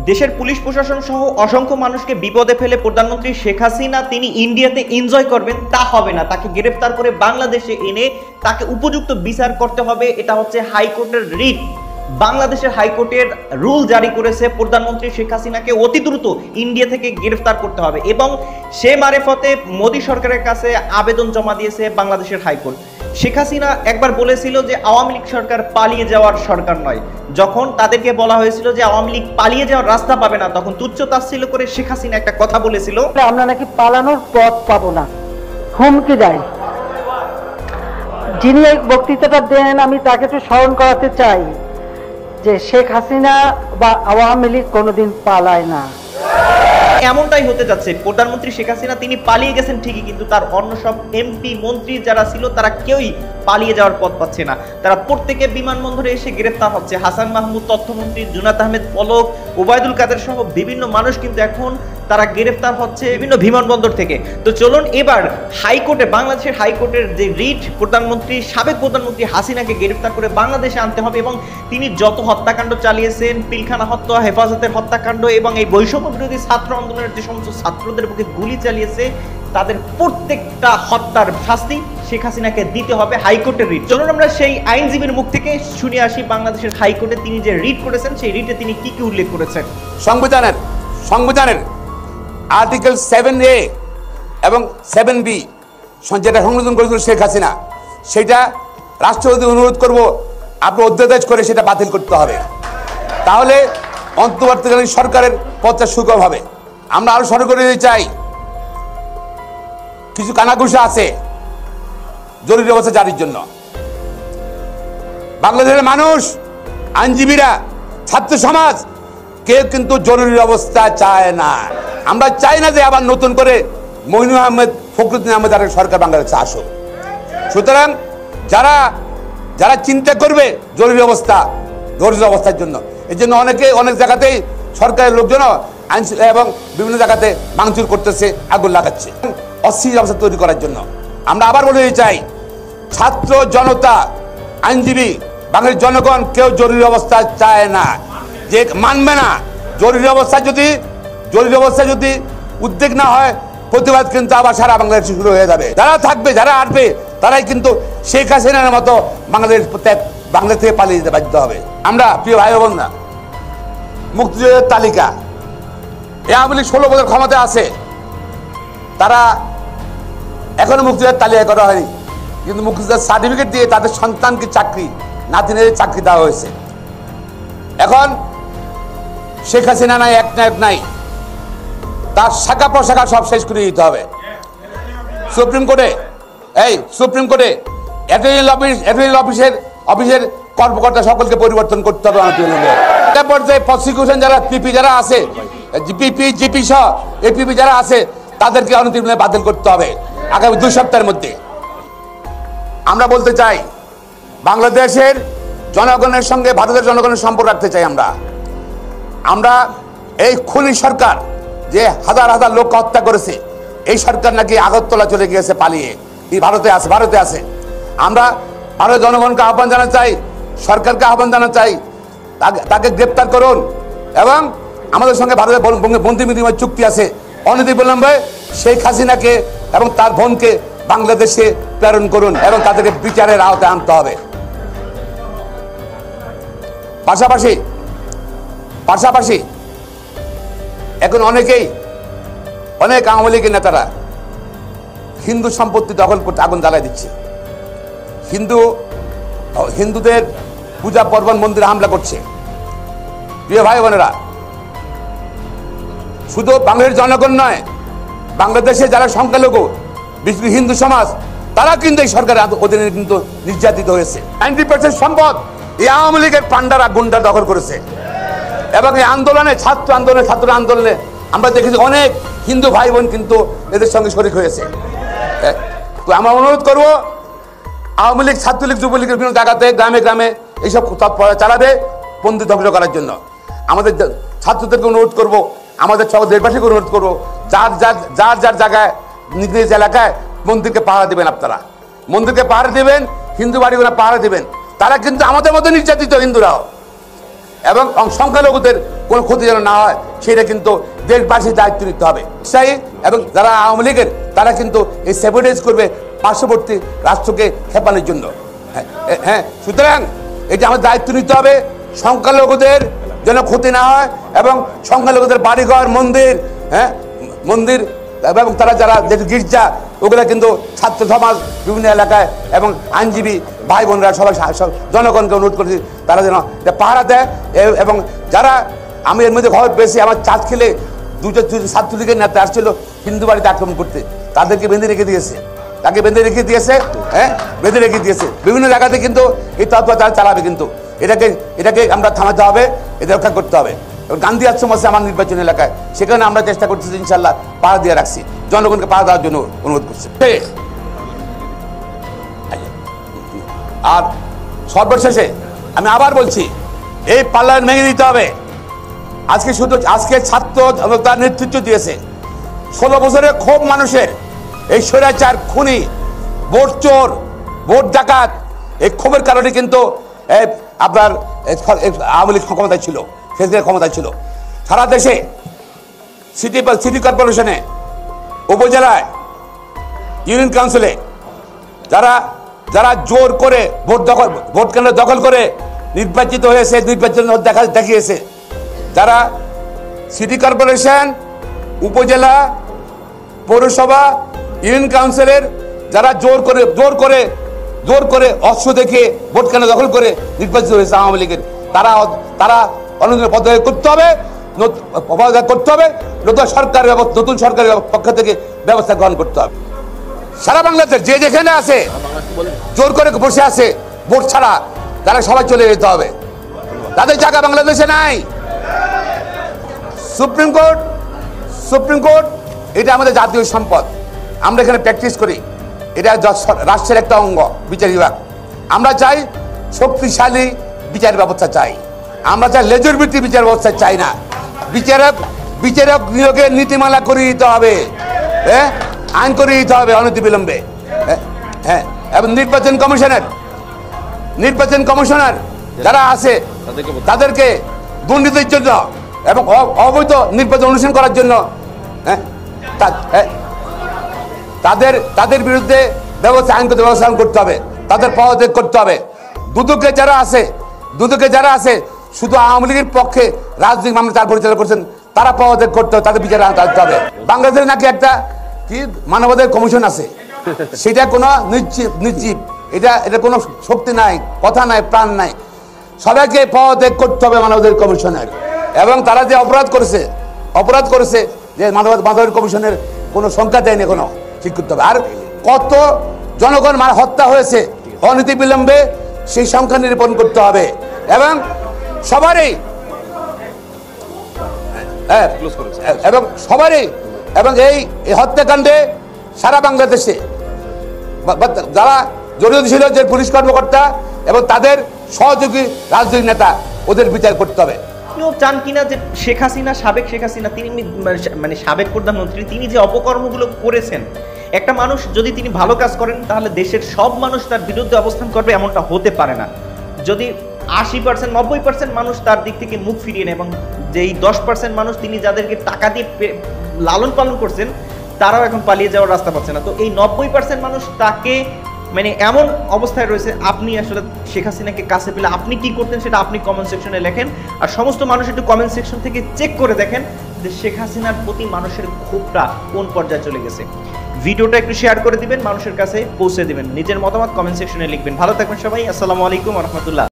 দেশের পুলিশ প্রশাসন সহ অসংখ্য মানুষকে বিপদে ফেলে প্রধানমন্ত্রী শেখ হাসিনা তিনি ইন্ডিয়াতে এনজয় করবেন তা হবে না। তাকে গ্রেফতার করে বাংলাদেশে এনে তাকে উপযুক্ত বিচার করতে হবে। এটা হচ্ছে হাইকোর্টের রিট। বাংলাদেশের হাইকোর্টের রুল জারি করেছে প্রধানমন্ত্রী শেখ হাসিনাকে অতি দ্রুত ইন্ডিয়া থেকে গ্রেফতার করতে হবে এবং সে মারেফতে মোদী সরকারের কাছে আবেদন জমা দিয়েছে বাংলাদেশের হাইকোর্ট। শেখ হাসিনা একবার বলেছিল যে আওয়ামী লীগ সরকার পালিয়ে যাওয়ার সরকার নয়। যখন তাদেরকে বলা হয়েছিল যে আওয়ামী লীগ পালিয়ে যাওয়ার রাস্তা পাবে না, তখন তুচ্ছ তাচ্ছিল্য করে শেখ হাসিনা একটা কথা বলেছিল, আমরা নাকি পালানোর পথ পাবো না, হুমকি দেয়। যিনি এই বক্তৃতাটা দেন আমি তাকে একটু স্মরণ করাতে চাই যে শেখ হাসিনা বা আওয়ামী লীগ কোনোদিন পালায় না। এমনটাই হতে যাচ্ছে। প্রধানমন্ত্রী শেখ হাসিনা তিনি পালিয়ে গেছেন ঠিকই, কিন্তু তার অন্য সব এমপি মন্ত্রী যারা ছিল তারা কেউই পালিয়ে যাওয়ার পথ পাচ্ছে না। তারা প্রত্যেকে বিমানবন্দরে এসে গ্রেফতার হচ্ছে। হাসান মাহমুদ তথ্যমন্ত্রী, জুনায়েদ আহমেদ পলক, ওবায়দুল কাদের সহ বিভিন্ন মানুষ কিন্তু এখন তারা গ্রেফতার হচ্ছে বিভিন্ন বিমানবন্দর থেকে। তো চলুন এবার হাইকোর্টে, বাংলাদেশের হাইকোর্টের যে রিট, প্রধানমন্ত্রী সাবেক প্রধানমন্ত্রী হাসিনাকে গ্রেফতার করে বাংলাদেশে আনতে হবে এবং তিনি যত হত্যাকাণ্ড চালিয়েছেন, পিলখানা হত্যা, হেফাজতের হত্যাকাণ্ড এবং এই বৈষম্য বিরোধী ছাত্র আন্দোলনের যে সমস্ত ছাত্রদের বুকে গুলি চালিয়েছে তাদের প্রত্যেকটা হত্যার শাস্তি শেখ হাসিনাকে দিতে হবে। হাইকোর্টের রিট। চলুন আমরা সেই আইনজীবীর মুখ থেকে শুনে আসি বাংলাদেশের হাইকোর্টে তিনি যে রিট করেছেন সেই রিটে তিনি কি কি উল্লেখ করেছেন। সংবিধানের আর্টিকেল 7A এবং 7B যেটা সংশোধন করেছিল শেখ হাসিনা, সেটা রাষ্ট্রপতি অনুরোধ করব আপনি অধ্যাদেশ করে সেটা বাতিল করতে হবে, তাহলে অন্তর্বর্তীকালীন সরকারের পথটা সুগম হবে। আমরা আরো স্মরণ করে দিতে চাই, কিছু কানাঘুষা আছে জরুরি অবস্থা জারির জন্য। বাংলাদেশের মানুষ, আইনজীবীরা, ছাত্র সমাজ কেউ কিন্তু জরুরি অবস্থা চায় না। আমরা চাই না যে আবার নতুন করে মইনুল আহমেদ, ফখরুদ্দিন আহমেদ আর সরকার বাংলাদেশে আসুক। সুতরাং যারা যারা চিন্তা করবে জরুরি অবস্থার জন্য, এর জন্য অনেক জায়গাতেই সরকারের লোকজন আইন এবং বিভিন্ন জায়গাতে ভাঙচুর করতেছে, আগুন লাগাচ্ছে অস্থির অবস্থা তৈরি করার জন্য। আমরা আবার বলে দিতে চাই, ছাত্র জনতা, আইনজীবী, বাংলাদেশের জনগণ কেউ জরুরি অবস্থা চায় না, যে মানবে না। জরুরি অবস্থা যদি উদ্বেগ না হয়, প্রতিবাদ কিন্তু আবার সারা বাংলাদেশে শুরু হয়ে যাবে। যারা থাকবে, যারা আসবে, তারাই কিন্তু শেখ হাসিনার মতো বাংলাদেশ থেকে পালিয়ে যেতে বাধ্য হবে। আমরা প্রিয় ভাই বোনরা, মুক্তিযোদ্ধার তালিকা, এ আওয়ামী লীগ 16 বছর ক্ষমতায় আছে, তারা এখনো মুক্তিযোদ্ধার তালিকা করা হয়নি, কিন্তু মুক্তিযোদ্ধার সার্টিফিকেট দিয়ে তাদের সন্তানকে চাকরি, নাতিনের চাকরি দেওয়া হয়েছে। এখন শেখ হাসিনা নাই, একনায়ক নাই, তার শাখা প্রশাখা সব শেষ করে দিতে হবে। সুপ্রিম কোর্টে অ্যাটর্নি অফিসের কর্মকর্তা সকলকে পরিবর্তন করতে হবে। পর্যায়ে প্রসিকিউশন যারা পিপি যারা আছে, জিপি সহ এপিপি যারা আছে, তাদেরকে অনতিবিলম্বে বাতিল করতে হবে আগামী 2 সপ্তাহের মধ্যে। আমরা বলতে চাই, বাংলাদেশের জনগণের সঙ্গে ভারতের জনগণের সম্পর্ক রাখতে চাই। আমরা এই খুনি সরকার যে হাজার হাজার লোককে হত্যা করেছে, এই সরকার নাকি আগরতলা চলে গিয়েছে পালিয়ে, এই ভারতে আছে। আমরা ভারতের জনগণকে আহ্বান জানাতে চাই, সরকারকে আহ্বান জানাতে চাই, তাকে গ্রেপ্তার করুন এবং আমাদের সঙ্গে ভারতের বন্দি বিনিময় চুক্তি আছে, অনতিবিলম্বে শেখ হাসিনাকে এবং তার বোনকে বাংলাদেশে প্রেরণ করুন এবং তাদেরকে বিচারের আওতায় আনতে হবে। পাশাপাশি এখন অনেক আওয়ামী লীগের নেতারা হিন্দু সম্পত্তি দখল করতে আগুন জ্বালায় দিচ্ছে, হিন্দুদের পূজা পার্বণ মন্দিরে হামলা করছে। প্রিয় ভাই বোনেরা, শুধু বাংলাদেশের জনগণ নয়, বাংলাদেশে যারা সংখ্যালঘু হিন্দু সমাজ, তারা কিন্তু এই সরকারের অধীনে কিন্তু নির্যাতিত হয়েছে। 90% সম্পদ এই আওয়ামী লীগের পান্ডারা, গুন্ডা দখল করেছে এবং এই ছাত্র আন্দোলনে আমরা দেখেছি অনেক হিন্দু ভাই বোন কিন্তু এদের সঙ্গে শরিক হয়েছে। তো আমরা অনুরোধ করব, আওয়ামী লীগ, ছাত্রলীগ, যুবলীগের বিভিন্ন জায়গাতে গ্রামে এইসব তৎপরতা চালাবে বন্দী ধ্বংস করার জন্য। আমাদের ছাত্রদেরকে অনুরোধ করব, আমাদের সব দেশবাসীকে অনুরোধ করবো, যার জায়গায় নিজ এলাকায় মন্দিরকে পাহারা দেবেন, আপনারা মন্দিরকে পাহারা দেবেন, হিন্দু বাড়িগুলো পাহারা দেবেন। তারা কিন্তু আমাদের মধ্যে নির্যাতিত হিন্দুরাও, এবং সংখ্যালঘুদের কোনো ক্ষতি যেন না হয় সেটা কিন্তু দেশবাসীর দায়িত্ব নিতে হবে। এবং যারা আওয়ামী লীগের তারা কিন্তু এই স্যাবোটেজ করবে পার্শ্ববর্তী রাষ্ট্রকে খেপানোর জন্য। হ্যাঁ, সুতরাং এটা আমাদের দায়িত্ব নিতে হবে সংখ্যালঘুদের যেন ক্ষতি না হয়, এবং সংখ্যালঘুদের বাড়িঘর, মন্দির, মন্দির এবং তারা যারা গির্জা, ওগুলো কিন্তু ছাত্র সমাজ বিভিন্ন এলাকায় এবং আইনজীবী ভাই বোনরা সবাই জনগণকে অনুরোধ করেছি তারা যেন পাহারা দেয়। এবং যারা, আমি এর মধ্যে খবর পেয়েছি, আমার চাঁদখিলে দুটো ছাত্রলীগের নেতা আসছিল হিন্দু বাড়িতে আক্রমণ করতে, তাদেরকে বেঁধে রেখে দিয়েছে, তাকে বেঁধে রেখে দিয়েছে, বেঁধে রেখে দিয়েছে। বিভিন্ন জায়গাতে কিন্তু এই তৎপর তারা চালাবে, কিন্তু এটাকে আমরা থামাতে হবে, এটা রক্ষা করতে হবে। গান্ধী আশ্রম আছে আমার নির্বাচনী এলাকায়, সেখানে আমরা চেষ্টা করতেছি ইনশাল্লাহ পাহারা দিয়ে রাখছি, জনগণকে পাহারা দেওয়ার জন্য অনুরোধ করছি। আর সর্বশেষে আমি আবার বলছি, এই পার্লামেন্ট ভেঙে দিতে হবে। আজকে ছাত্র তার নেতৃত্ব দিয়েছে 16 বছরের ক্ষোভ মানুষের, এই স্বৈরাচার, খুনি, ভোট চোর, ভোট ডাকাত, এই ক্ষোভের কারণে কিন্তু আপনার আওয়ামী লীগ ক্ষমতায় ছিল, ক্ষমতায় ছিল। সারা দেশে সিটি কর্পোরেশনে, উপজেলায়, ইউনিয়ন কাউন্সিলে যারা জোর করে ভোট কেন্দ্র দখল করে নির্বাচিত হয়েছে, নির্বাচন দেখিয়েছে, যারা সিটি কর্পোরেশন, উপজেলা, পৌরসভা, ইউনিয়ন কাউন্সিলের যারা জোর করে অস্ত্র দেখে ভোট কেন্দ্র দখল করে নির্বাচিত হয়েছে আওয়ামী লীগের, তারা অনুদান পদত্যাগ করতে হবে, নতুন সরকারের পক্ষ থেকে ব্যবস্থা গ্রহণ করতে হবে। সারা বাংলাদেশ যে যেখানে আছে জোর করে বসে আছে ভোট ছাড়া, তারা সবাই চলে যেতে হবে, তাদের জায়গা বাংলাদেশে নাই। সুপ্রিম কোর্ট এটা আমাদের জাতীয় সম্পদ, আমরা এখানে প্র্যাকটিস করি, এটা রাষ্ট্রের একটা অঙ্গ, বিচার বিভাগ। আমরা চাই শক্তিশালী বিচার ব্যবস্থা চাই, আমরা চাই লেজুর ভিত্তিক বিচার ব্যবস্থা চাই না। বিচারক নিয়োগের নীতিমালা করে দিতে হবে, আইন করে দিতে হবে অনতিবিলম্বে। এবং নির্বাচন কমিশনার যারা আছে তাদেরকে দুর্নীতির জন্য এবং অবৈধ নির্বাচন অনুসরণ করার জন্য তাদের বিরুদ্ধে আইনগত ব্যবস্থা করতে হবে, তাদের পদত্যাগ করতে হবে। দুদকে যারা আছে শুধু আওয়ামী লীগের পক্ষে রাজনৈতিক মামলা তার পরিচালনা করছেন, তারা পদত্যাগ করতে হবে, তাদের বিচার আনতে হবে। বাংলাদেশে নাকি একটা মানবাধিকার কমিশন আছে, সেটা কোনো নির্জীব, এটা কোনো শক্তি নাই, কথা নাই, প্রাণ নাই। সবাইকে পদত্যাগ করতে হবে মানবাধিকার কমিশনের। এবং তারা যে অপরাধ করেছে যে মানবাধিকার কমিশনের কোনো সংখ্যা দেয়নি, কোনো ঠিক করতে হবে। আর কত জনগণ হত্যা হয়েছে অনতি বিলম্বে সেই সংখ্যা নিরূপণ করতে হবে। এবং এই হত্যাকাণ্ডে সারা বাংলাদেশে যারা জড়িত ছিল, যে পুলিশ কর্মকর্তা এবং তাদের সহযোগী রাজনৈতিক নেতা, ওদের বিচার করতে হবে। আপনিও চান কিনা যে সাবেক শেখ হাসিনা তিনি মানে সাবেক প্রধানমন্ত্রী, তিনি যে অপকর্মগুলো করেছেন, একটা মানুষ যদি তিনি ভালো কাজ করেন তাহলে দেশের সব মানুষ তার বিরুদ্ধে অবস্থান করবে, এমনটা হতে পারে না। যদি 80% 90% মানুষ তার দিক থেকে মুখ ফিরিয়ে নেয়, এবং যেই 10% মানুষ তিনি যাদেরকে টাকা দিয়ে লালন পালন করছেন তারাও এখন পালিয়ে যাওয়ার রাস্তা পাচ্ছে না, তো এই 90% মানুষ তাকে মানে এমন অবস্থায় রয়েছে। আপনি আসলে শেখ হাসিনাকে কাছে পেলে আপনি কি করতেন সেটা আপনি কমেন্ট সেকশনে লেখেন, আর সমস্ত মানুষ একটু কমেন্ট সেকশন থেকে চেক করে দেখেন যে শেখ হাসিনার প্রতি মানুষের ক্ষোভটা কোন পর্যায়ে চলে গেছে। ভিডিওটা একটু শেয়ার করে দিবেন, মানুষের কাছে পৌঁছে দিবেন, নিজের মতামত কমেন্ট সেকশনে লিখবেন। ভালো থাকবেন সবাই, আসসালামু আলাইকুম ওয়া রাহমাতুল্লাহ।